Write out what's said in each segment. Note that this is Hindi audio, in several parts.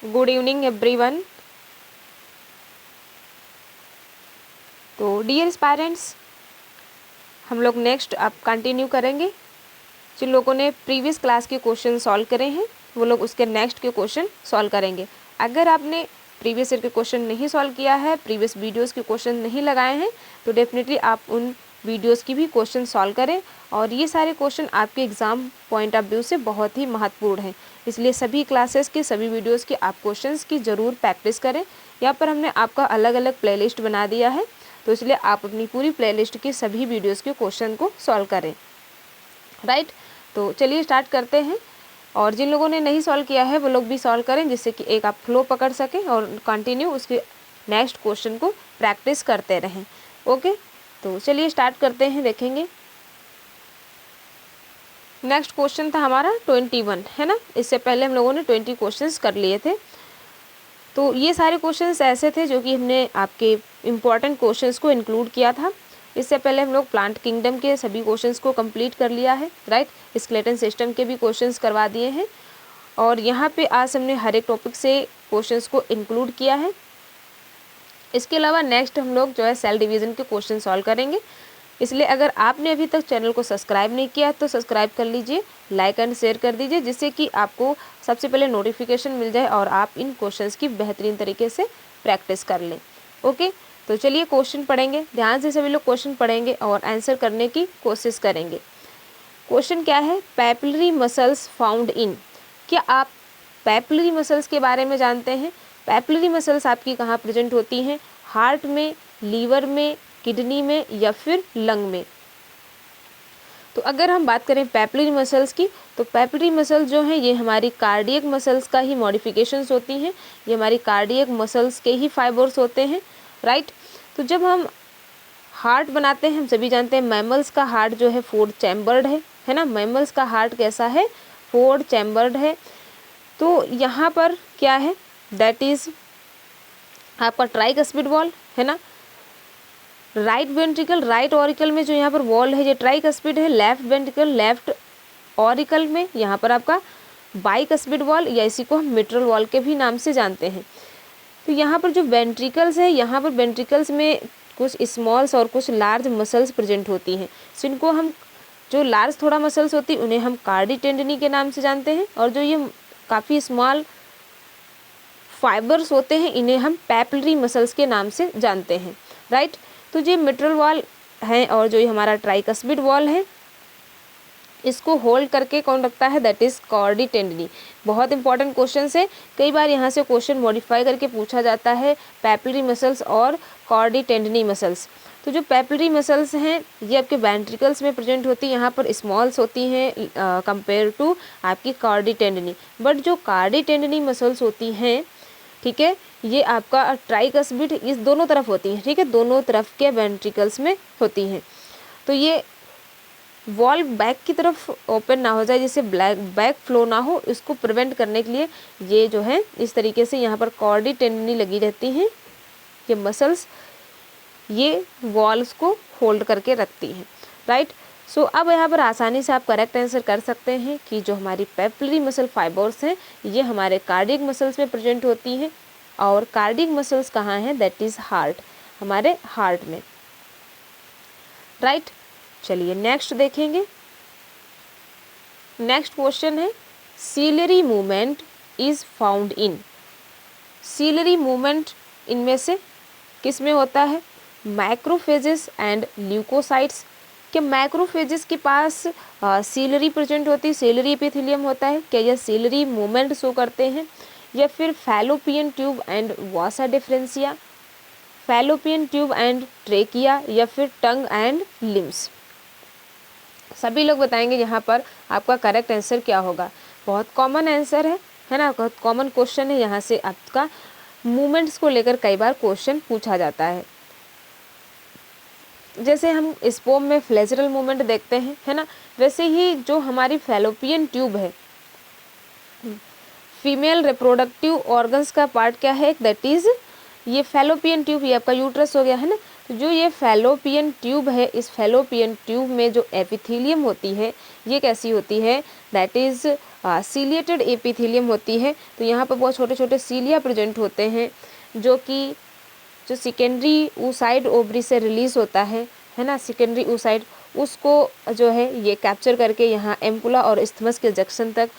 Good evening everyone. तो डियर पेरेंट्स, हम लोग नेक्स्ट अब कंटिन्यू करेंगे। जिन लोगों ने प्रीवियस क्लास के क्वेश्चन सॉल्व करे हैं वो लोग उसके नेक्स्ट के क्वेश्चन सॉल्व करेंगे। अगर आपने प्रीवियस ईयर के क्वेश्चन नहीं सॉल्व किया है, प्रीवियस वीडियोस के क्वेश्चन नहीं लगाए हैं, तो डेफिनेटली आप उन वीडियोस की भी क्वेश्चन सॉल्व करें। और ये सारे क्वेश्चन आपके एग्ज़ाम पॉइंट ऑफ व्यू से बहुत ही महत्वपूर्ण हैं, इसलिए सभी क्लासेस के सभी वीडियोस की आप क्वेश्चंस की ज़रूर प्रैक्टिस करें। यहाँ पर हमने आपका अलग अलग प्लेलिस्ट बना दिया है, तो इसलिए आप अपनी पूरी प्लेलिस्ट की सभी वीडियोस के क्वेश्चन को सॉल्व करें। राइट, तो चलिए स्टार्ट करते हैं। और जिन लोगों ने नहीं सॉल्व किया है वो लोग भी सॉल्व करें, जिससे कि एक आप फ्लो पकड़ सकें और कंटिन्यू उसके नेक्स्ट क्वेश्चन को प्रैक्टिस करते रहें। ओके, तो चलिए स्टार्ट करते हैं। देखेंगे नेक्स्ट क्वेश्चन था हमारा 21, है ना। इससे पहले हम लोगों ने 20 क्वेश्चंस कर लिए थे। तो ये सारे क्वेश्चंस ऐसे थे जो कि हमने आपके इम्पॉर्टेंट क्वेश्चंस को इंक्लूड किया था। इससे पहले हम लोग प्लांट किंगडम के सभी क्वेश्चंस को कंप्लीट कर लिया है, राइट। स्केलेटन सिस्टम के भी क्वेश्चंस करवा दिए हैं, और यहाँ पे आज हमने हर एक टॉपिक से क्वेश्चंस को इंक्लूड किया है। इसके अलावा नेक्स्ट हम लोग जो है सेल डिवीज़न के क्वेश्चन सॉल्व करेंगे। इसलिए अगर आपने अभी तक चैनल को सब्सक्राइब नहीं किया तो सब्सक्राइब कर लीजिए, लाइक एंड शेयर कर दीजिए, जिससे कि आपको सबसे पहले नोटिफिकेशन मिल जाए और आप इन क्वेश्चंस की बेहतरीन तरीके से प्रैक्टिस कर लें। ओके, तो चलिए क्वेश्चन पढ़ेंगे। ध्यान से सभी लोग क्वेश्चन पढ़ेंगे और आंसर करने की कोशिश करेंगे। क्वेश्चन क्या है? Papillary muscles found in. क्या आप पैपिलरी मसल्स के बारे में जानते हैं? पैपिलरी मसल्स आपकी कहाँ प्रेजेंट होती हैं? हार्ट में, लीवर में, किडनी में या फिर लंग में? तो अगर हम बात करें पैपिलरी मसल्स की, तो पैपिलरी मसल्स जो हैं ये हमारी कार्डियक मसल्स का ही मॉडिफिकेशंस होती हैं। ये हमारी कार्डियक मसल्स के ही फाइबर्स होते हैं, राइट। तो जब हम हार्ट बनाते हैं, हम सभी जानते हैं मैमल्स का हार्ट जो है 4 चैम्बर्ड है ना। मैमल्स का हार्ट कैसा है? 4 चैम्बर्ड है। तो यहाँ पर क्या है? दैट इज़ आपका ट्राइकस्पिड वॉल, है ना। राइट वेंट्रिकल, राइट ऑरिकल में जो यहाँ पर वॉल है ये ट्राइकस्पिड है। लेफ्ट वेंट्रिकल, लेफ्ट ऑरिकल में यहाँ पर आपका बाइकस्पिड वॉल, या इसी को हम मिट्रल वॉल के भी नाम से जानते हैं। तो यहाँ पर जो वेंट्रिकल्स है, यहाँ पर वेंट्रिकल्स में कुछ स्मॉल्स और कुछ लार्ज मसल्स प्रेजेंट होती हैं। जिनको हम, जो लार्ज थोड़ा मसल्स होती उन्हें हम कार्डी टेंडनी के नाम से जानते हैं, और जो ये काफ़ी स्मॉल फाइबर्स होते हैं इन्हें हम पैपिलरी मसल्स के नाम से जानते हैं, राइट। तो ये मिट्रल वॉल है और जो ये हमारा ट्राइकस्पिड वॉल है इसको होल्ड करके कौन रखता है? That is chordae tendineae. बहुत इंपॉर्टेंट क्वेश्चन है, कई बार यहाँ से क्वेश्चन मॉडिफाई करके पूछा जाता है पैपिलरी मसल्स और कॉर्डी टेंडनी मसल्स। तो जो पैपिलरी मसल्स हैं ये आपके वेंट्रिकल्स में प्रेजेंट होती हैं, यहाँ पर स्मॉल्स होती हैं कंपेयर टू आपकी कॉर्डी टेंडनी। बट जो कॉर्डी टेंडनी मसल्स होती हैं, ठीक है, ये आपका ट्राइकस्पिड इस दोनों तरफ होती हैं, ठीक है, दोनों तरफ के वेंट्रिकल्स में होती हैं। तो ये वॉल बैक की तरफ ओपन ना हो जाए, जिससे बैक फ्लो ना हो, इसको प्रिवेंट करने के लिए ये जो है इस तरीके से यहाँ पर कॉर्डी टेंडनी लगी रहती हैं। ये मसल्स ये वॉल्स को होल्ड करके रखती हैं, राइट। सो अब यहाँ पर आसानी से आप करेक्ट आंसर कर सकते हैं कि जो हमारी पैपिलरी मसल फाइबर्स हैं ये हमारे कार्डियक मसल्स में प्रेजेंट होती हैं, और कार्डियक मसल्स कहाँ हैं? दैट इज़ हार्ट, हमारे हार्ट में, राइट। चलिए नेक्स्ट देखेंगे। नेक्स्ट क्वेश्चन है ciliary movement is found in. Ciliary movement इनमें से किस में होता है? Macrophages and leucocytes. क्या मैक्रोफेजेस के पास सीलरी प्रेजेंट होती है, सीलरी एपिथेलियम होता है? क्या यह सीलरी मूवमेंट शो करते हैं? या फिर fallopian tube and Vasa differentia, fallopian tube and trachea, या फिर टंग एंड लिम्स? सभी लोग बताएंगे यहाँ पर आपका करेक्ट आंसर क्या होगा। बहुत कॉमन आंसर है ना, बहुत कॉमन क्वेश्चन है। यहाँ से आपका मूवमेंट्स को लेकर कई बार क्वेश्चन पूछा जाता है। जैसे हम स्पर्म में फ्लैचरल मूवमेंट देखते हैं, है ना, वैसे ही जो हमारी फैलोपियन ट्यूब है, फीमेल रिप्रोडक्टिव ऑर्गन्स का पार्ट क्या है? दैट इज़ ये फैलोपियन ट्यूब, ये आपका यूट्रस हो गया, है ना। तो जो ये फैलोपियन ट्यूब है, इस फैलोपियन ट्यूब में जो एपिथेलियम होती है ये कैसी होती है? दैट इज़ सीलिएटेड एपिथेलियम होती है। तो यहाँ पर बहुत छोटे छोटे सीलिया प्रेजेंट होते हैं जो सेकेंडरी oocyte ओवरी से रिलीज होता है ना, सेकेंडरी oocyte, उसको जो है ये कैप्चर करके यहाँ एम्पुला और इस्थमस के जंक्शन तक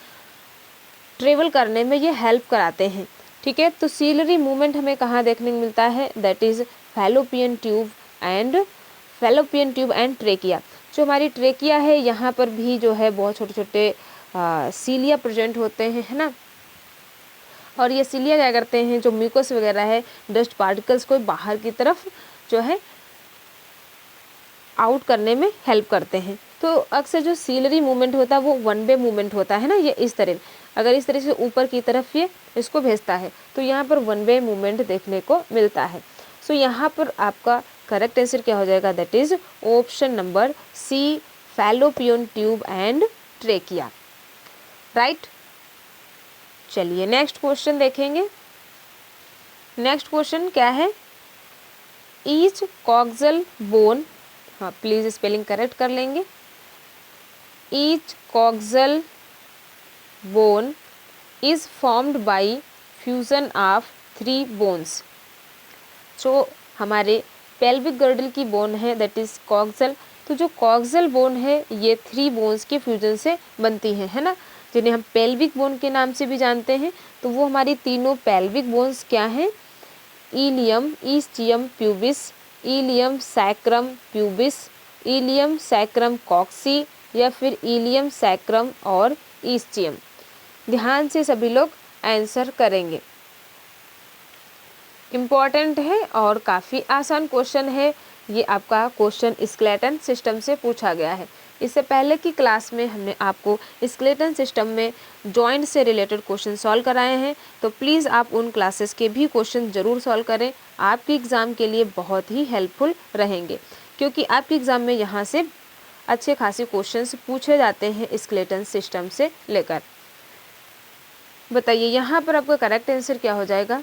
ट्रेवल करने में ये हेल्प कराते हैं। ठीक है, तो सीलरी मूवमेंट हमें कहाँ देखने को मिलता है, that is fallopian tube and trachea. जो हमारी ट्रेकिया है यहाँ पर भी जो है बहुत छोटे छोटे सीलिया प्रेजेंट होते हैं, है ना। और ये सीलिया क्या करते हैं, जो म्यूकस वगैरह है, डस्ट पार्टिकल्स को बाहर की तरफ जो है आउट करने में हेल्प करते हैं। तो अक्सर जो सीलरी मूवमेंट होता है वो वन वे मूवमेंट होता है ना, ये इस तरह, अगर इस तरह से ऊपर की तरफ ये इसको भेजता है तो यहाँ पर वन वे मूवमेंट देखने को मिलता है। सो यहाँ पर आपका करेक्ट आंसर क्या हो जाएगा, that is option number C, fallopian tube and trachea, right. चलिए नेक्स्ट क्वेश्चन देखेंगे। नेक्स्ट क्वेश्चन क्या है, ईच कॉक्सल बोन, हाँ प्लीज स्पेलिंग करेक्ट कर लेंगे, each coxal bone is formed by fusion of 3 bones. जो हमारे पेल्विक गर्डल की बोन है दैट इज कॉक्सल, तो जो कॉक्सल बोन है ये 3 बोन्स के फ्यूजन से बनती है ना, जिन्हें हम पेल्विक बोन के नाम से भी जानते हैं। तो वो हमारी तीनों पेल्विक बोन्स क्या हैं, ilium ischium pubis, ilium sacrum pubis, ilium sacrum coccyx, या फिर इलियम सैक्रम और ईस्टियम। ध्यान से सभी लोग आंसर करेंगे, इम्पॉर्टेंट है और काफ़ी आसान क्वेश्चन है। ये आपका क्वेश्चन स्केलेटन सिस्टम से पूछा गया है। इससे पहले की क्लास में हमने आपको स्केलेटन सिस्टम में जॉइंट से रिलेटेड क्वेश्चन सॉल्व कराए हैं, तो प्लीज़ आप उन क्लासेस के भी क्वेश्चन ज़रूर सॉल्व करें, आपके एग्ज़ाम के लिए बहुत ही हेल्पफुल रहेंगे, क्योंकि आपके एग्ज़ाम में यहाँ से अच्छे खासे क्वेश्चंस पूछे जाते हैं स्केलेटन सिस्टम से लेकर। बताइए यहाँ पर आपका करेक्ट आंसर क्या हो जाएगा,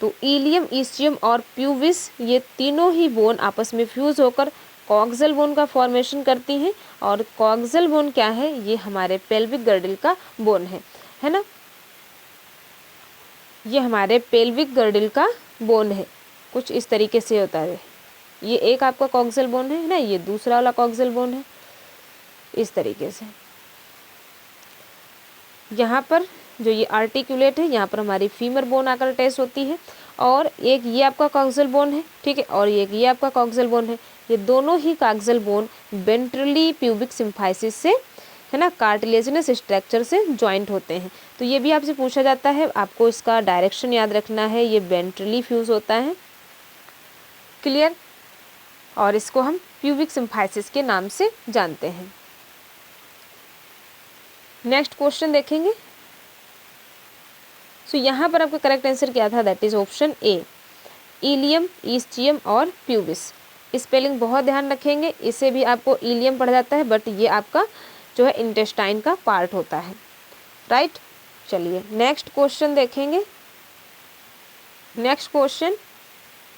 तो इलियम ईस्टियम और प्यूबिस ये तीनों ही बोन आपस में फ्यूज होकर कॉक्सल बोन का फॉर्मेशन करती हैं, और कॉक्सल बोन क्या है, ये हमारे पेल्विक गर्डल का बोन है ना, ये हमारे पेल्विक गर्डल का बोन है, कुछ इस तरीके से होता है। ये एक आपका कॉक्सल बोन है ना, ये दूसरा वाला कॉक्सल बोन है, इस तरीके से। यहाँ पर जो ये आर्टिकुलेट है, यहाँ पर हमारी फीमर बोन आकर अटैच होती है, और एक ये आपका कॉक्सल बोन है, ठीक है, और एक ये आपका कॉक्सल बोन है। ये दोनों ही coxal bone ventrally pubic symphysis से, है ना, कार्टिलेजिनस स्ट्रक्चर से जॉइंट होते हैं। तो ये भी आपसे पूछा जाता है, आपको इसका डायरेक्शन याद रखना है, ये वेंट्रली फ्यूज होता है, क्लियर, और इसको हम प्यूबिक सिम्फाइसिस के नाम से जानते हैं। नेक्स्ट क्वेश्चन देखेंगे। सो यहाँ पर आपका करेक्ट आंसर क्या था, that is option A, ilium ischium और प्यूबिस। स्पेलिंग बहुत ध्यान रखेंगे, इसे भी आपको इलियम पढ़ा जाता है, बट ये आपका जो है इंटेस्टाइन का पार्ट होता है, राइट। चलिए नेक्स्ट क्वेश्चन देखेंगे। Next question,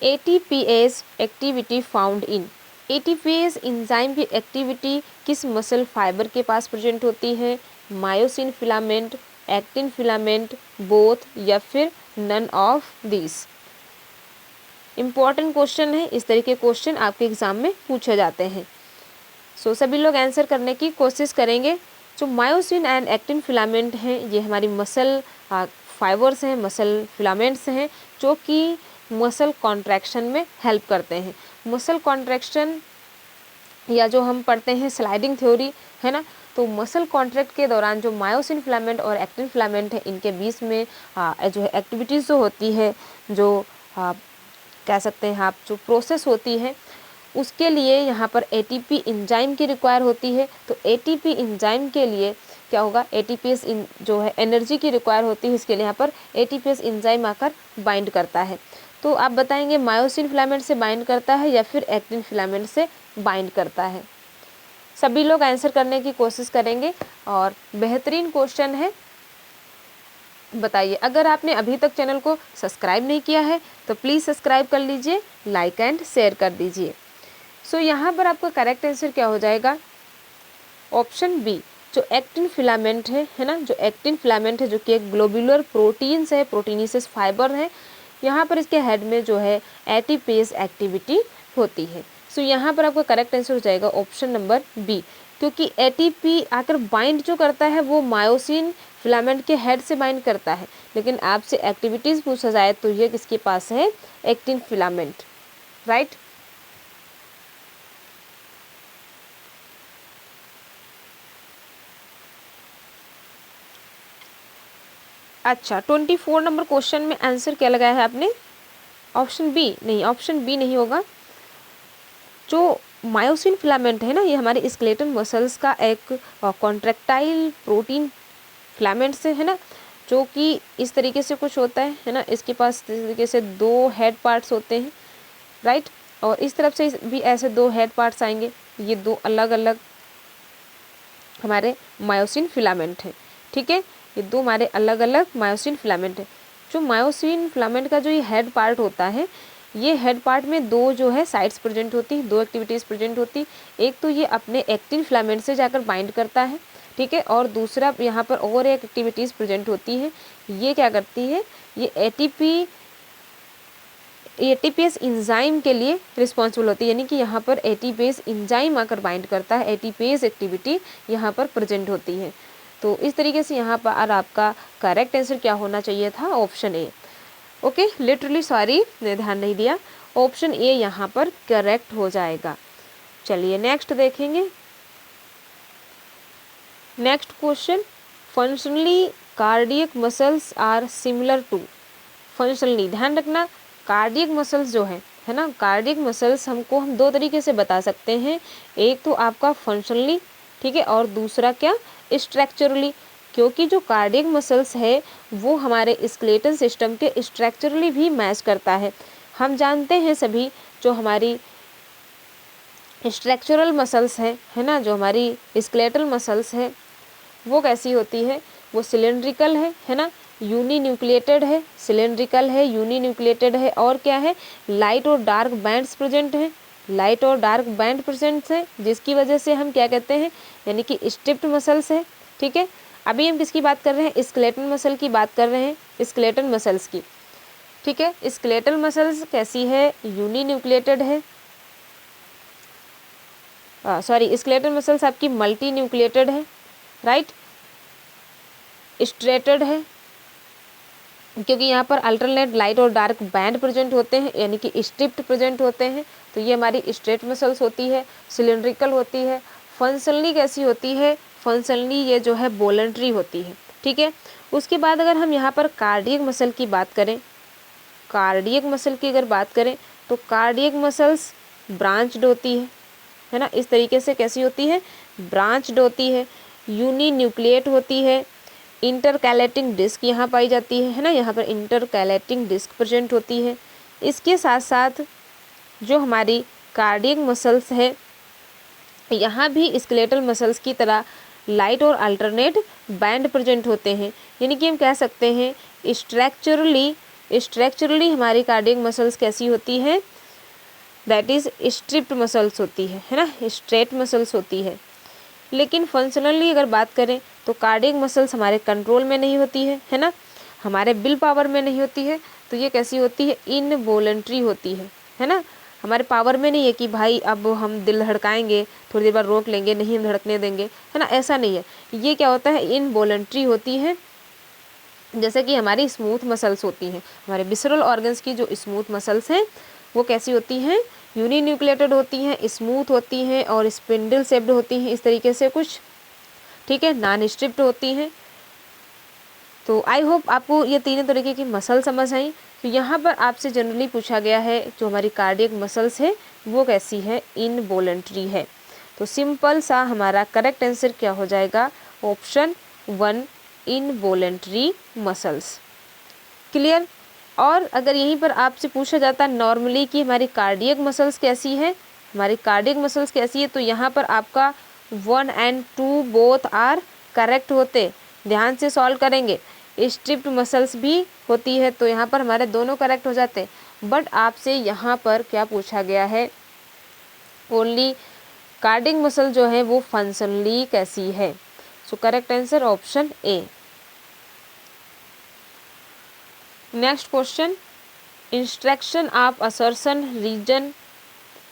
ATPase activity found in, ATPase enzyme की एक्टिविटी किस मसल फाइबर के पास प्रेजेंट होती है, myosin filament, actin filament, both, या फिर none of this. Important question है, इस तरह के क्वेश्चन आपके एग्जाम में पूछे जाते हैं। सो सभी लोग आंसर करने की कोशिश करेंगे। जो मायोसिन एंड एक्टिन फिलामेंट हैं, ये हमारी मसल फाइबर्स हैं, मसल फिलामेंट्स हैं, जो कि मसल कॉन्ट्रैक्शन में हेल्प करते हैं। मसल कॉन्ट्रैक्शन या जो हम पढ़ते हैं स्लाइडिंग थ्योरी, है ना, तो मसल कॉन्ट्रैक्ट के दौरान जो मायोसिन फिलामेंट और एक्टिन फिलामेंट है, इनके बीच में जो है एक्टिविटीज़ जो होती है, जो कह सकते हैं आप जो प्रोसेस होती है, उसके लिए यहाँ पर एटीपी एंजाइम की रिक्वायर होती है। तो एटीपी एंजाइम के लिए क्या होगा, एटीपीएस जो है एनर्जी की रिक्वायर होती है, इसके लिए यहाँ पर एटीपीएस एंजाइम आकर बाइंड करता है। तो आप बताएंगे मायोसिन फिलामेंट से बाइंड करता है या फिर एक्टिन फिलामेंट से बाइंड करता है। सभी लोग आंसर करने की कोशिश करेंगे और बेहतरीन क्वेश्चन है। बताइए, अगर आपने अभी तक चैनल को सब्सक्राइब नहीं किया है तो प्लीज़ सब्सक्राइब कर लीजिए, लाइक एंड शेयर कर दीजिए। सो यहाँ पर आपका करेक्ट आंसर क्या हो जाएगा, ऑप्शन बी, जो एक्टिन फिलामेंट है ना, जो एक्टिन फिलामेंट है जो कि एक ग्लोबुलर प्रोटीन्स है, प्रोटीनेसिस फाइबर है, यहाँ पर इसके हेड में जो है एटीपेज एक्टिविटी होती है। सो यहाँ पर आपका करेक्ट आंसर हो जाएगा ऑप्शन नंबर बी, क्योंकि एटीपी आकर बाइंड जो करता है वो मायोसिन फिलामेंट के हेड से बाइंड करता है, लेकिन आपसे एक्टिविटीज़ पूछा जाए तो ये किसके पास है, एक्टिन फिलामेंट, राइट। अच्छा 24 नंबर क्वेश्चन में आंसर क्या लगाया है आपने, ऑप्शन बी नहीं, ऑप्शन बी नहीं होगा। जो मायोसिन फिलामेंट है ना, ये हमारे स्केलेटल मसल्स का एक कॉन्ट्रैक्टाइल प्रोटीन फिलामेंट से है ना, जो कि इस तरीके से कुछ होता है ना, इसके पास इस तरीके से दो हेड पार्ट्स होते हैं, राइट, और इस तरफ से भी ऐसे दो हेड पार्ट्स आएंगे, ये दो अलग अलग हमारे मायोसिन फिलामेंट है, ठीक है, ये दो हमारे अलग अलग मायोसिन फिलामेंट है। जो मायोसिन फिलामेंट का जो ये हेड पार्ट होता है, ये हेड पार्ट में दो जो है साइड्स प्रेजेंट होती, दो एक्टिविटीज़ प्रेजेंट होती, एक तो ये अपने एक्टिन फिलामेंट से जाकर बाइंड करता है, ठीक है, और दूसरा यहाँ पर और एक एक्टिविटीज़ प्रेजेंट होती है, ये क्या करती है, ये एटीपेज इंजाइम के लिए रिस्पॉन्सिबल होती है, यानी कि यहाँ पर एटीपेज इंजाइम आकर बाइंड करता है, एटीपेज एक्टिविटी यहाँ पर प्रेजेंट होती है। तो इस तरीके से यहाँ पर आपका करेक्ट आंसर क्या होना चाहिए था, option A. Okay, literally sorry, मैंने ध्यान नहीं दिया, ऑप्शन ए यहाँ पर करेक्ट हो जाएगा। चलिए नेक्स्ट देखेंगे। Next question, functionally cardiac muscles are similar to, functionally ध्यान रखना, कार्डियक मसल्स जो है ना, कार्डियक मसल्स हमको हम दो तरीके से बता सकते हैं, एक तो आपका फंक्शनली, ठीक है, और दूसरा क्या, स्ट्रक्चरली, क्योंकि जो कार्डियक मसल्स है वो हमारे स्केलेटल सिस्टम के स्ट्रक्चरली भी मैच करता है। हम जानते हैं सभी जो हमारी स्ट्रक्चरल मसल्स है ना, जो हमारी स्केलेटल मसल्स है वो कैसी होती है, वो सिलेंड्रिकल है ना, यूनी न्यूक्लिएटेड है, सिलेंड्रिकल है, यूनी न्यूक्लिएटेड है, और क्या है, लाइट और डार्क बैंड्स प्रेजेंट हैं, लाइट और डार्क बैंड प्रेजेंट है, जिसकी वजह से हम क्या कहते हैं, यानी कि स्टिफ्ड मसल्स है, ठीक है। अभी हम किसकी बात कर रहे हैं, स्केलेटल मसल की बात कर रहे हैं, स्केलेटल मसल्स की, ठीक है। स्केलेटल मसल्स कैसी है, यूनी न्यूक्लिएटेड है, सॉरी, स्केलेटल मसल्स आपकी मल्टी न्यूक्लिएटेड है, राइट, स्ट्रेटेड है, क्योंकि यहाँ पर अल्टरनेट लाइट और डार्क बैंड प्रेजेंट होते हैं, यानी कि स्ट्रिप्ड प्रेजेंट होते हैं, तो ये हमारी स्ट्रेट मसल्स होती है, सिलेंड्रिकल होती है। फंक्शनली कैसी होती है, फंक्शनली ये जो है वॉलंटरी होती है, ठीक है। उसके बाद अगर हम यहाँ पर कार्डियक मसल की बात करें, कार्डियक मसल की अगर बात करें तो कार्डियक मसल्स ब्रांच्ड होती है ना, इस तरीके से कैसी होती है, ब्रांच्ड होती है, यूनी न्यूक्लिएट होती है, इंटरकैलेटिंग डिस्क यहाँ पाई जाती है ना, यहाँ पर इंटरकैलेटिंग डिस्क प्रेजेंट होती है। इसके साथ साथ जो हमारी कार्डियक मसल्स है, यहाँ भी स्केलेटल मसल्स की तरह लाइट और अल्टरनेट बैंड प्रेजेंट होते हैं, यानी कि हम कह सकते हैं स्ट्रक्चरली हमारी कार्डियक मसल्स कैसी होती है, दैट इज़ स्ट्रिप्ड मसल्स होती है ना, स्ट्रेट मसल्स होती है। लेकिन फंक्शनली अगर बात करें तो कार्डियक मसल्स हमारे कंट्रोल में नहीं होती है ना, हमारे विल पावर में नहीं होती है, तो ये कैसी होती है, इनवॉलंटरी होती है ना, हमारे पावर में नहीं है कि भाई अब हम दिल धड़काएंगे, थोड़ी देर बाद रोक लेंगे, नहीं हम धड़कने देंगे, है ना, ऐसा नहीं है। ये क्या होता है, इनवॉलंटरी होती है। जैसे कि हमारी स्मूथ मसल्स होती हैं, हमारे विसरल ऑर्गन्स की जो स्मूथ मसल्स हैं वो कैसी होती हैं, यूनी न्यूक्लिएटेड होती हैं, स्मूथ होती हैं और स्पिंडल शेप्ड होती हैं, इस तरीके से कुछ, ठीक है, नॉन स्ट्रिप्ड होती हैं। तो आई होप आपको ये तीनों तरीके की मसल समझ आई। तो यहाँ पर आपसे जनरली पूछा गया है जो हमारी कार्डियक मसल्स है वो कैसी है, इनवॉलंटरी है। तो सिंपल सा हमारा करेक्ट आंसर क्या हो जाएगा, ऑप्शन 1, इनवॉलंटरी मसल्स। क्लियर। और अगर यहीं पर आपसे पूछा जाता नॉर्मली कि हमारी कार्डियक मसल्स कैसी है, हमारी कार्डियक मसल्स कैसी है, तो यहाँ पर आपका 1 और 2 बोथ आर करेक्ट होते। ध्यान से सॉल्व करेंगे, स्ट्रिप्ड मसल्स भी होती है तो यहाँ पर हमारे दोनों करेक्ट हो जाते। बट आपसे यहाँ पर क्या पूछा गया है, ओनली कार्डियक मसल जो है वो फंक्शनली कैसी है। So correct answer option A. Next question, instruction of assertion reason.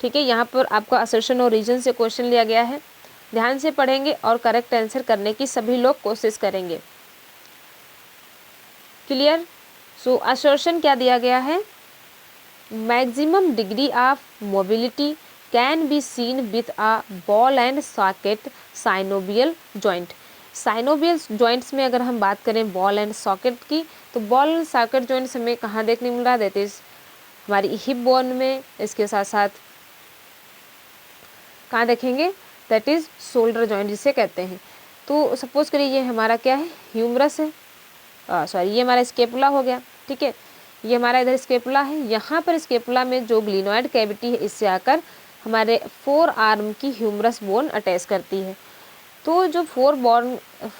ठीक है, यहाँ पर आपका असर्शन और रीजन से क्वेश्चन लिया गया है। ध्यान से पढ़ेंगे और करेक्ट आंसर करने की सभी लोग कोशिश करेंगे। क्लियर। सो असर्शन क्या दिया गया है, maximum degree of mobility can be seen with a ball and socket synovial joint. Synovial joints में अगर हम बात करें बॉल एंड सॉकेट की, तो बॉल एंड सॉकेट जॉइंट्स हमें कहाँ देखने मिल रहा है, दैट इज हमारी हिप बोन में, इसके साथ साथ कहाँ देखेंगे, दैट इज शोल्डर जॉइंट जिसे कहते हैं। तो सपोज करिए ये हमारा क्या है, ह्यूमरस है, सॉरी ये हमारा स्केपुला हो गया। ठीक है, ये हमारा इधर स्केपुला है, यहाँ पर स्केपुला में जो ग्लिनोइड कैविटी है इससे आकर हमारे फोर आर्म की ह्यूमरस बोन अटैच करती है। तो जो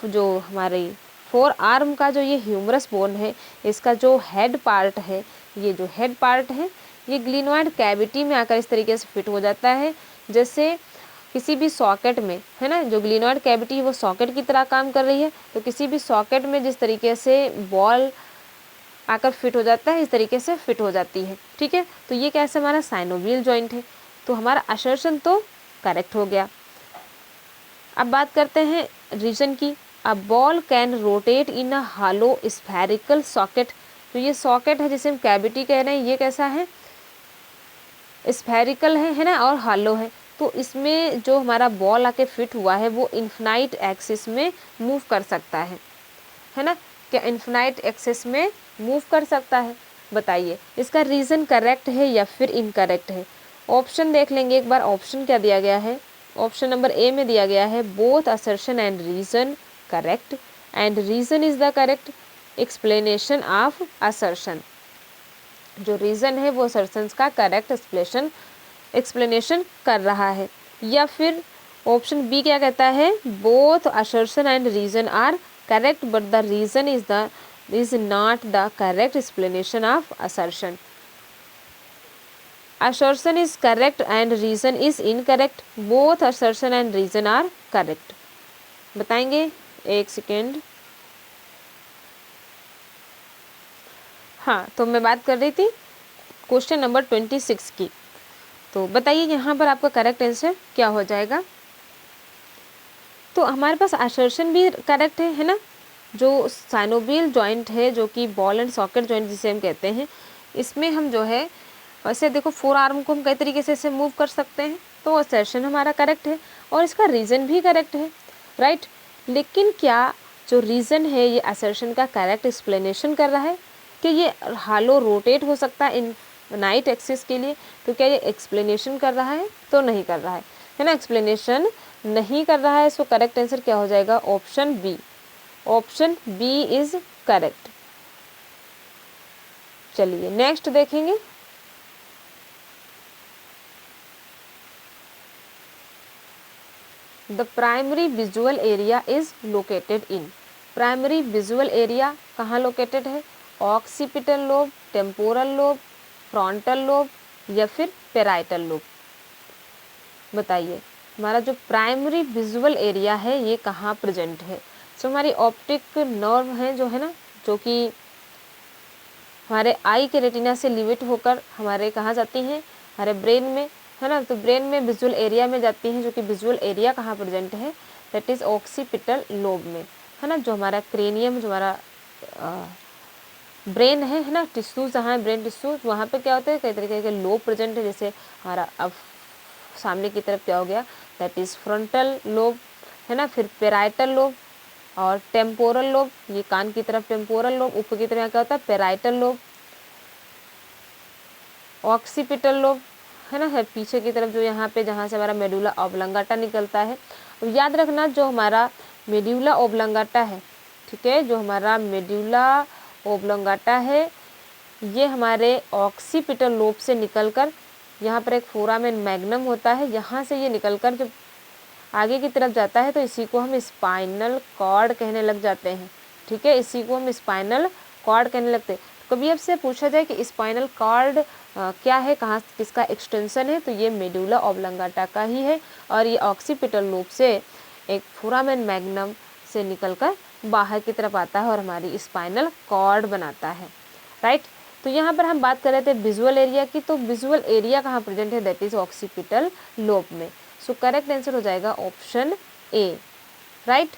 जो हमारे फोर आर्म का जो ये ह्यूमरस बोन है, इसका जो हेड पार्ट है, ये जो हेड पार्ट है ये ग्लिनोइड कैविटी में आकर इस तरीके से फिट हो जाता है, जैसे किसी भी सॉकेट में, है ना, जो ग्लिनोइड कैविटी है वो सॉकेट की तरह काम कर रही है। तो किसी भी सॉकेट में जिस तरीके से बॉल आकर फिट हो जाता है, इस तरीके से फिट हो जाती है। ठीक है, तो ये कैसे हमारा साइनोवियल जॉइंट है। तो हमारा असर्शन तो करेक्ट हो गया। अब बात करते हैं रीजन की। A ball can rotate in a hollow spherical socket. तो ये सॉकेट है जिसे हम कैविटी कह रहे हैं, ये कैसा है, स्फेरिकल है ना, और हॉलो है। तो इसमें जो हमारा बॉल आके फिट हुआ है वो इन्फिनाइट एक्सिस में मूव कर सकता है ना। क्या इन्फिनाइट एक्सिस में मूव कर सकता है, बताइए इसका रीज़न करेक्ट है या फिर इनकरेक्ट है। ऑप्शन देख लेंगे एक बार, ऑप्शन क्या दिया गया है। ऑप्शन नंबर ए में दिया गया है both assertion and reason correct, and reason is the correct explanation of assertion. जो रीज़न है वो असर्शंस का करेक्ट एक्सप्लेनेशन कर रहा है। या फिर ऑप्शन बी क्या कहता है, both assertion and reason are correct but the reason is not the correct explanation of assertion. assertion is correct and reason is incorrect, both assertion and reason are correct। बताएंगे, एक सेकेंड। हाँ, तो मैं बात कर रही थी क्वेश्चन नंबर 26 की। तो बताइए यहाँ पर आपका करेक्ट आंसर क्या हो जाएगा। तो हमारे पास assertion भी करेक्ट है ना। जो साइनोवियल जॉइंट है, जो कि बॉल एंड सॉकेट जॉइंट जिसे हम कहते हैं, इसमें हम जो है वैसे देखो फोर आर्म को हम कई तरीके से इसे मूव कर सकते हैं। तो असर्शन हमारा करेक्ट है और इसका रीज़न भी करेक्ट है, राइट। लेकिन क्या जो रीज़न है ये असर्शन का करेक्ट एक्सप्लेनेशन कर रहा है कि ये हालो रोटेट हो सकता है इनफिनाइट एक्सिस के लिए, तो क्या ये एक्सप्लेनेशन कर रहा है, तो नहीं कर रहा है ना, एक्सप्लेनेशन नहीं कर रहा है। सो करेक्ट आंसर क्या हो जाएगा, option B. Option B is correct. चलिए नेक्स्ट देखेंगे। The primary visual area is located in. Primary visual area कहाँ लोकेटेड है, occipital lobe, temporal lobe, frontal lobe या फिर पेराइटल लोब। बताइए हमारा जो प्राइमरी विजुअल एरिया है ये कहाँ प्रेजेंट है। सो हमारी ऑप्टिक नर्व है जो है ना, जो कि हमारे आई के रेटिना से लिविट होकर हमारे कहाँ जाती हैं, हमारे ब्रेन में, है ना। तो ब्रेन में विजुअल एरिया में जाती हैं, जो कि विजुअल एरिया कहाँ प्रेजेंट है, दैट इज ऑक्सीपिटल लोब में, है ना। जो हमारा क्रेनियम, जो हमारा ब्रेन है ना, टिश्यूज जहाँ है ब्रेन टिश्यूज, वहाँ पे क्या होते हैं, कई तरीके के लोब प्रेजेंट है। जैसे हमारा अब सामने की तरफ क्या हो गया, दैट इज फ्रंटल लोब, है ना। फिर पेराइटल लोब और टेम्पोरल लोब, ये कान की तरफ टेम्पोरल लोब, ऊपर की तरफ क्या होता है पेराइटल लोब, ऑक्सीपिटल लोब, है ना, है पीछे की तरफ जो यहाँ पे जहाँ से हमारा मेडुला ऑब्लंगाटा निकलता है। अब याद रखना जो हमारा मेडुला ऑब्लंगाटा है, ठीक है, जो हमारा मेडुला ऑब्लंगाटा है ये हमारे ऑक्सीपिटल लोब से निकलकर यहाँ पर एक फोरामेन मैग्नम होता है, यहाँ से ये निकलकर जब आगे की तरफ जाता है तो इसी को हम स्पाइनल कॉर्ड कहने लग जाते हैं। ठीक है, इसी को हम स्पाइनल कॉर्ड कहने लगते हैं। कभी आपसे पूछा जाए कि स्पाइनल कॉर्ड क्या है, कहाँ किसका एक्सटेंशन है, तो ये मेडुला ऑब्लंगाटा का ही है। और ये ऑक्सीपिटल लोब से एक फोरामेन मैग्नम से निकलकर बाहर की तरफ आता है और हमारी स्पाइनल कॉर्ड बनाता है, राइट। तो यहाँ पर हम बात कर रहे थे विजुअल एरिया की, तो विजुअल एरिया कहाँ प्रेजेंट है, दैट इज ऑक्सीपिटल लोब में। सो करेक्ट आंसर हो जाएगा ऑप्शन ए, राइट।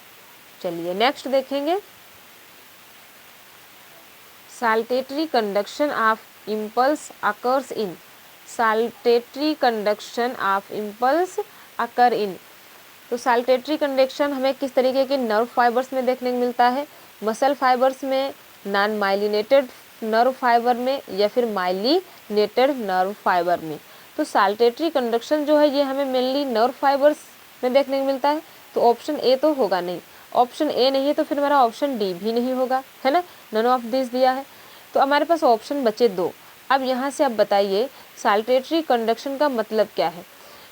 चलिए नेक्स्ट देखेंगे, saltatory conduction of impulse occurs in, saltatory conduction of impulse occur in. तो साल्टेटरी कंडक्शन हमें किस तरीके के नर्व फाइबर्स में देखने को मिलता है, मसल फाइबर्स में, नॉन माइलिनेटेड नर्व फाइबर में, या फिर माइलिनेटेड नर्व फाइबर में। तो साल्टेटरी कंडक्शन जो है ये हमें मेनली नर्व फाइबर्स में देखने को मिलता है। तो ऑप्शन ए तो होगा नहीं, ऑप्शन ए नहीं है तो फिर हमारा ऑप्शन डी भी नहीं होगा, है ना, नन ऑफ दिस दिया है। तो हमारे पास ऑप्शन बचे दो। अब यहाँ से आप बताइए साल्टेटरी कंडक्शन का मतलब क्या है।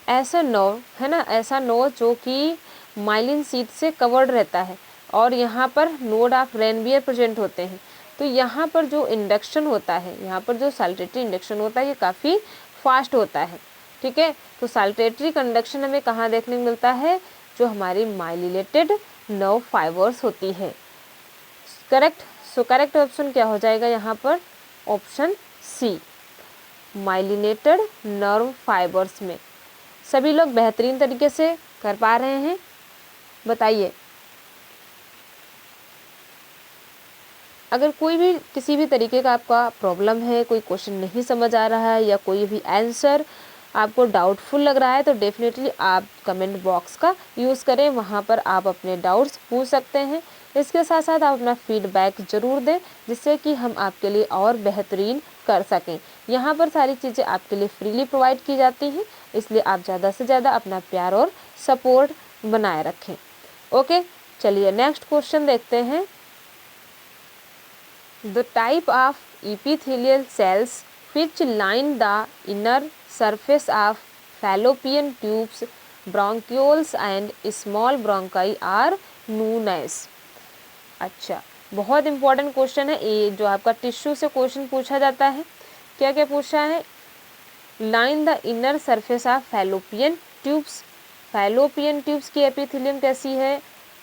ऐसा नर्व है ना, ऐसा नर्व जो कि माइलिन शीथ से कवर्ड रहता है और यहाँ पर नोड ऑफ रेनवियर प्रेजेंट होते हैं। तो यहाँ पर जो इंडक्शन होता है, यहाँ पर जो साल्टेटरी इंडक्शन होता है ये काफ़ी फास्ट होता है, ठीक है। तो साल्टेटरी कंडक्शन हमें कहाँ देखने को मिलता है, जो हमारी माइलिनेटेड नर्व फाइबर्स होती है, करेक्ट। सो करेक्ट ऑप्शन क्या हो जाएगा यहाँ पर, option C, myelinated nerve fibres में। सभी लोग बेहतरीन तरीके से कर पा रहे हैं, बताइए। अगर कोई भी किसी भी तरीके का आपका प्रॉब्लम है, कोई क्वेश्चन नहीं समझ आ रहा है या कोई भी आंसर आपको डाउटफुल लग रहा है, तो डेफिनेटली आप कमेंट बॉक्स का यूज़ करें, वहाँ पर आप अपने डाउट्स पूछ सकते हैं। इसके साथ साथ आप अपना फीडबैक ज़रूर दें, जिससे कि हम आपके लिए और बेहतरीन कर सकें। यहाँ पर सारी चीज़ें आपके लिए फ्रीली प्रोवाइड की जाती हैं, इसलिए आप ज़्यादा से ज़्यादा अपना प्यार और सपोर्ट बनाए रखें। ओके, चलिए नेक्स्ट क्वेश्चन देखते हैं। The type of epithelial cells which line the inner surface of fallopian tubes, bronchioles and small bronchi are known as। अच्छा, बहुत इंपॉर्टेंट क्वेश्चन है ये, जो आपका टिश्यू से क्वेश्चन पूछा जाता है। क्या क्या पूछा है, line the inner surface of fallopian tubes, fallopian tubes की एपिथेलियम कैसी है,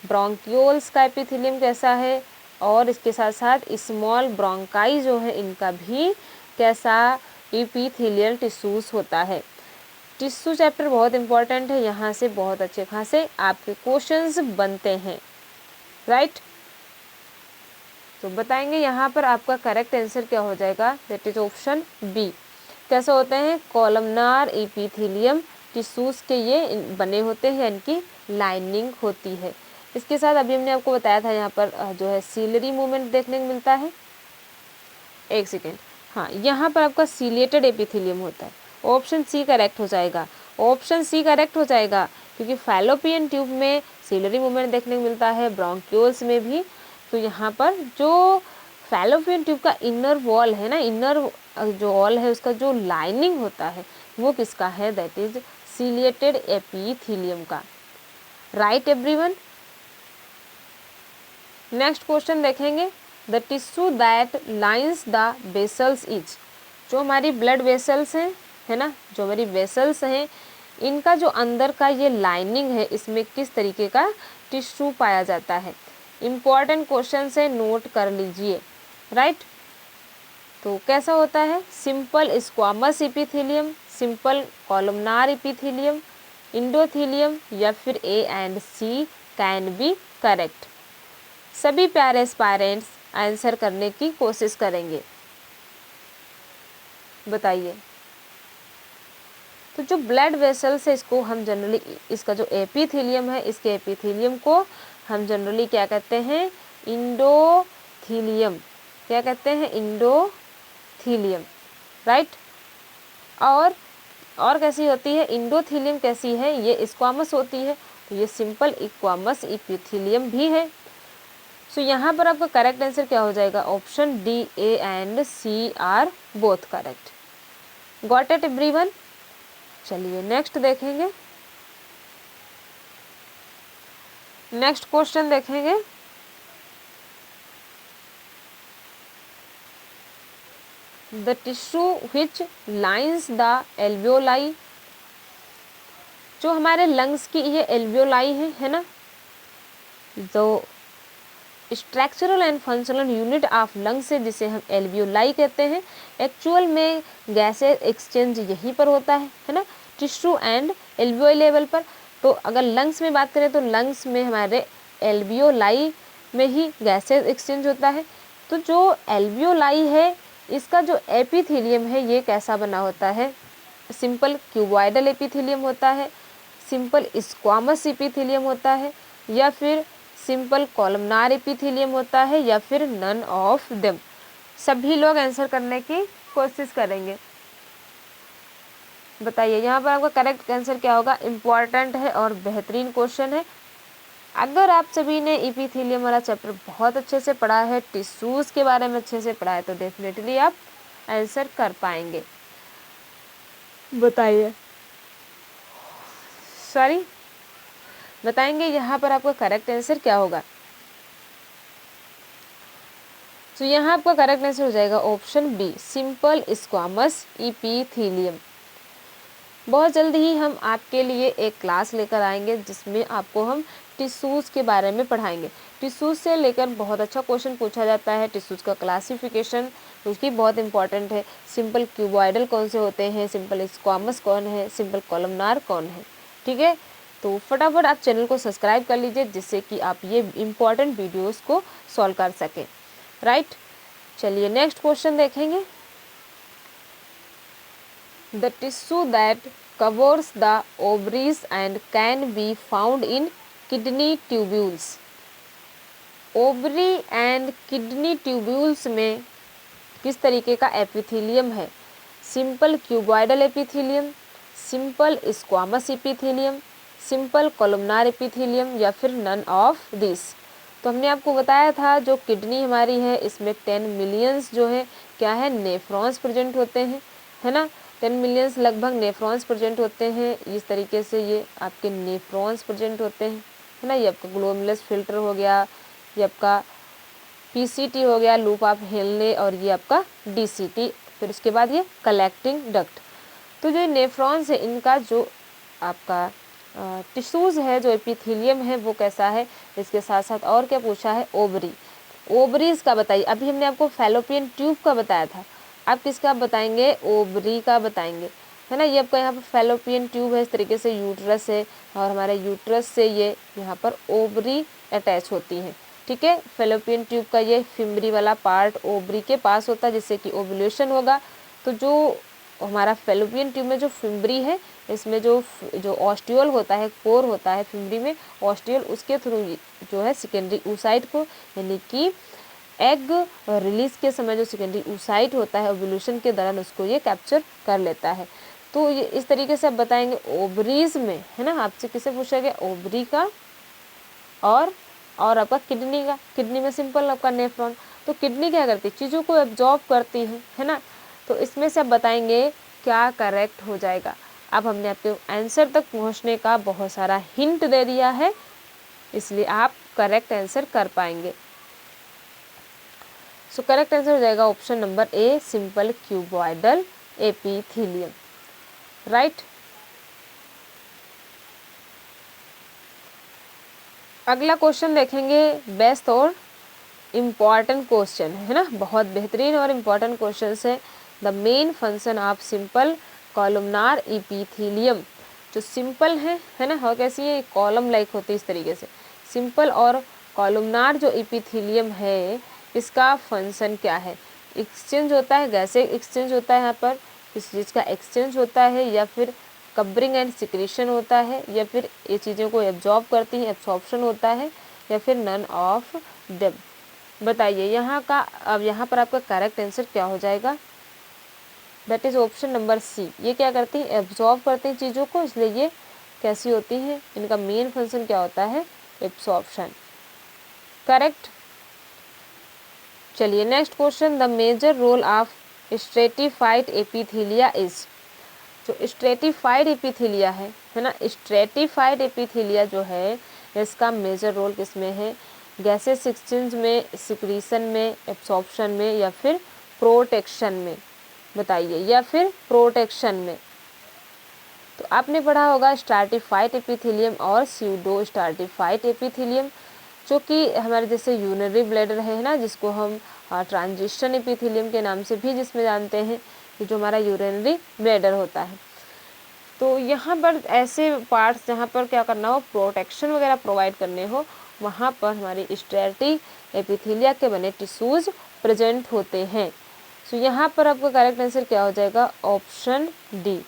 ब्रोंकियोल्स का एपिथेलियम कैसा है, और इसके साथ साथ स्मॉल ब्रोंकाई जो है इनका भी कैसा एपिथेलियल टिश्यूज होता है। टिश्यू चैप्टर बहुत इंपॉर्टेंट है, यहाँ से बहुत अच्छे खासे आपके क्वेश्चंस बनते हैं, राइट। तो बताएंगे यहाँ पर आपका करेक्ट आंसर क्या हो जाएगा, दैट इज ऑप्शन बी। कैसे होते हैं, कॉलमनार एपिथेलियम टिश्यूज के ये बने होते हैं, इनकी लाइनिंग होती है। इसके साथ अभी हमने आपको बताया था यहाँ पर जो है सीलरी मूवमेंट देखने को मिलता है। एक सेकेंड, हाँ, यहाँ पर आपका सीलिएटेड एपिथेलियम होता है, ऑप्शन सी करेक्ट हो जाएगा, ऑप्शन सी करेक्ट हो जाएगा, क्योंकि फैलोपियन ट्यूब में सीलरी मूवमेंट देखने को मिलता है, ब्रोंकियोल्स में भी। तो यहाँ पर जो फैलोपियन ट्यूब का इनर वॉल है ना, इनर जो वॉल है उसका जो लाइनिंग होता है वो किसका है, दैट इज सीलिएटेड एपिथेलियम का, राइट एवरीवन। नेक्स्ट क्वेश्चन देखेंगे, the tissue that lines the vessels is, जो हमारी ब्लड वेसल्स हैं, है ना, जो हमारी वेसल्स हैं, इनका जो अंदर का ये लाइनिंग है, इसमें किस तरीके का टिश्यू पाया जाता है। इम्पॉर्टेंट क्वेश्चन है, नोट कर लीजिए, राइट। तो कैसा होता है, simple squamous epithelium, simple columnar epithelium, endothelium, या फिर A and C can be correct. सभी प्यारे एस्पायरेंट्स आंसर करने की कोशिश करेंगे, बताइए। तो जो ब्लड वेसल्स है, इसको हम जनरली, इसका जो एपिथेलियम है, इसके एपिथेलियम को हम जनरली क्या कहते हैं, इंडोथीलियम, क्या कहते हैं, इंडोथीलियम, राइट। और कैसी होती है, इंडोथीलियम कैसी है, ये स्क्वामस होती है, तो ये सिंपल स्क्वामस एपिथेलियम भी है। सो यहाँ पर आपका करेक्ट आंसर क्या हो जाएगा, option D, A and C are both correct. Got it everyone. चलिए नेक्स्ट देखेंगे, नेक्स्ट क्वेश्चन देखेंगे। The tissue which lines the alveoli, जो हमारे लंग्स की ये एल्वियोलाई है ना, तो structural and functional unit of lungs है, जिसे हम एल्वियोलाई कहते हैं। एक्चुअल में गैसेज एक्सचेंज यहीं पर होता है ना, टिश्यू एंड एल्वियोलाई लेवल पर। तो अगर लंग्स में बात करें तो लंग्स में हमारे एल्वियोलाई में ही गैसेज एक्सचेंज होता है। तो जो एल्वियोलाई है इसका जो एपिथेलियम है ये कैसा बना होता है, सिंपल क्यूबॉइडल एपिथेलियम होता है, सिंपल स्क्वामस एपिथेलियम होता है, या फिर सिंपल कॉलमनार एपिथेलियम होता है, या फिर नन ऑफ देम। सभी लोग आंसर करने की कोशिश करेंगे। बताइए यहाँ पर आपका करेक्ट आंसर क्या होगा। इम्पॉर्टेंट है और बेहतरीन क्वेश्चन है। अगर आप सभी ने एपिथेलियम वाला चैप्टर बहुत अच्छे से पढ़ा है, टिश्यूज के बारे में अच्छे से पढ़ा है, तो डेफिनेटली आप आंसर कर पाएंगे। बताइए, सॉरी बताएंगे यहाँ पर आपका करेक्ट आंसर क्या होगा। तो यहाँ आपका करेक्ट आंसर हो जाएगा option B, simple squamous epithelium. बहुत जल्द ही हम आपके लिए एक क्लास लेकर आएंगे जिसमें आपको हम टिश्यूज़ के बारे में पढ़ाएंगे। टिश्यूज़ से लेकर बहुत अच्छा क्वेश्चन पूछा जाता है। टिश्यूज़ का क्लासिफिकेशन उसकी बहुत इंपॉर्टेंट है। सिंपल क्यूबॉइडल कौन से होते हैं, सिंपल स्क्वामस कौन है, सिंपल कॉलमनार कौन है, ठीक है। तो फटाफट आप चैनल को सब्सक्राइब कर लीजिए जिससे कि आप ये इम्पॉर्टेंट वीडियोज़ को सॉल्व कर सकें, राइट। चलिए नेक्स्ट क्वेश्चन देखेंगे। The tissue that covers the ovaries and can be found in kidney tubules. Ovary and kidney tubules में किस तरीके का एपिथेलियम है, simple cuboidal epithelium, simple squamous epithelium, simple columnar epithelium, या फिर नन ऑफ दिस। तो हमने आपको बताया था जो किडनी हमारी है इसमें 10 मिलियंस जो है क्या है, नेफ्रॉन्स प्रेजेंट होते हैं, है ना। 10 मिलियंस लगभग नेफ्रॉन्स प्रेजेंट होते हैं। इस तरीके से ये आपके नेफ्रॉन्स प्रेजेंट होते हैं, है ना। ये आपका ग्लोमेरुलस फिल्टर हो गया, ये आपका पीसीटी हो गया, लूप ऑफ हेनले, और ये आपका डीसीटी, फिर उसके बाद ये कलेक्टिंग डक्ट। तो जो नेफ्रॉन्स है इनका जो आपका टिश्यूज़ है, जो एपिथेलियम है वो कैसा है। इसके साथ साथ और क्या पूछा है, ओवरी, ओवरीज का बताइए। अभी हमने आपको फैलोपियन ट्यूब का बताया था, आप किसका बताएंगे, ओवरी का बताएंगे, है ना। ये आपका यहाँ पर फैलोपियन ट्यूब है, इस तरीके से यूट्रस है, और हमारे यूट्रस से ये यहाँ पर ओवरी अटैच होती हैं, ठीक है। फैलोपियन ट्यूब का ये फिमरी वाला पार्ट ओवरी के पास होता है जिससे कि ओव्यूलेशन होगा। तो जो हमारा फैलोपियन ट्यूब में जो फिमरी है, इसमें जो ऑस्टियोल होता है, कोर होता है फिमरी में, ऑस्टियोल उसके थ्रू जो है सेकेंडरी oocyte को, यानी कि एग रिलीज के समय जो सेकेंडरी oocyte होता है ओव्यूलेशन के दौरान, उसको ये कैप्चर कर लेता है। तो ये इस तरीके से आप बताएंगे ओवरीज में, है ना। आपसे किसे पूछा गया, ओवरी का और आपका किडनी का। किडनी में सिंपल आपका नेफ्रॉन। तो किडनी क्या करती है, चीज़ों को एब्जॉर्ब करती है ना। तो इसमें से आप बताएंगे क्या करेक्ट हो जाएगा। अब हमने आपके आंसर तक पहुंचने का बहुत सारा हिंट दे दिया है, इसलिए आप करेक्ट आंसर कर पाएंगे। सो करेक्ट आंसर हो जाएगा option number A, simple cuboidal epithelium, right. अगला क्वेश्चन देखेंगे, बेस्ट और इम्पॉर्टेंट क्वेश्चन है ना, बहुत बेहतरीन और इम्पॉर्टेंट क्वेश्चन है। The main function of simple columnar epithelium. जो सिंपल है ना, और कैसी है, कॉलम लाइक होती है इस तरीके से। सिंपल और कॉलमनार जो एपिथेलियम है इसका फंक्शन क्या है, एक्सचेंज होता है, गैसेज एक्सचेंज होता है, यहाँ पर इस चीज़ का एक्सचेंज होता है, या फिर कवरिंग एंड सिक्रीशन होता है, या फिर ये चीज़ों को एब्जॉर्ब करती हैं, एब्सॉर्प्शन होता है, या फिर नन ऑफ देम। बताइए यहाँ का, अब यहाँ पर आपका करेक्ट आंसर क्या हो जाएगा, that is option number C. ये क्या करती हैं, एब्जॉर्ब करती हैं चीज़ों को, इसलिए ये कैसी होती हैं, इनका मेन फंक्शन क्या होता है, एब्सॉर्प्शन, करेक्ट। चलिए next question, the major role of stratified epithelia is. जो स्ट्रेटिफाइड एपिथेलिया है ना, स्ट्रेटिफाइड एपिथेलिया जो है इसका मेजर रोल किसमें है, गैसेस एक्सचेंज में, सिक्रीशन में, एब्सॉर्प्शन में, या फिर प्रोटेक्शन में। बताइए, या फिर प्रोटेक्शन में। तो आपने पढ़ा होगा स्ट्रैटिफाइड एपिथेलियम और स्यूडो स्ट्रैटिफाइड एपिथेलियम। जो कि हमारे जैसे यूरिनरी ब्लैडर है ना, जिसको हम ट्रांजिशन एपिथेलियम के नाम से भी जिसमें जानते हैं, कि जो हमारा यूरिनरी ब्लैडर होता है। तो यहाँ पर ऐसे पार्ट्स जहाँ पर क्या करना हो, प्रोटेक्शन वगैरह प्रोवाइड करने हो, वहाँ पर हमारी स्ट्रेटी एपिथेलिया के बने टिश्यूज प्रेजेंट होते हैं। सो यहाँ पर आपका करेक्ट आंसर क्या हो जाएगा, ऑप्शन डी।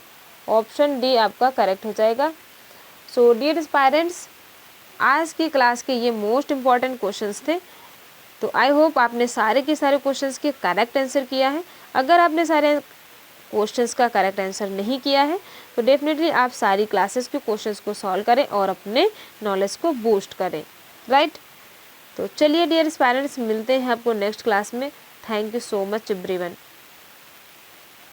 ऑप्शन डी आपका करेक्ट हो जाएगा। सो डियर पेरेंट्स, आज की क्लास के ये मोस्ट इम्पॉर्टेंट क्वेश्चंस थे। तो आई होप आपने सारे के सारे क्वेश्चंस के करेक्ट आंसर किया है। अगर आपने सारे क्वेश्चंस का करेक्ट आंसर नहीं किया है तो डेफिनेटली आप सारी क्लासेस के क्वेश्चंस को सॉल्व करें और अपने नॉलेज को बूस्ट करें, राइट। तो चलिए डियर पेरेंट्स, मिलते हैं आपको नेक्स्ट क्लास में। Thank you so much everyone.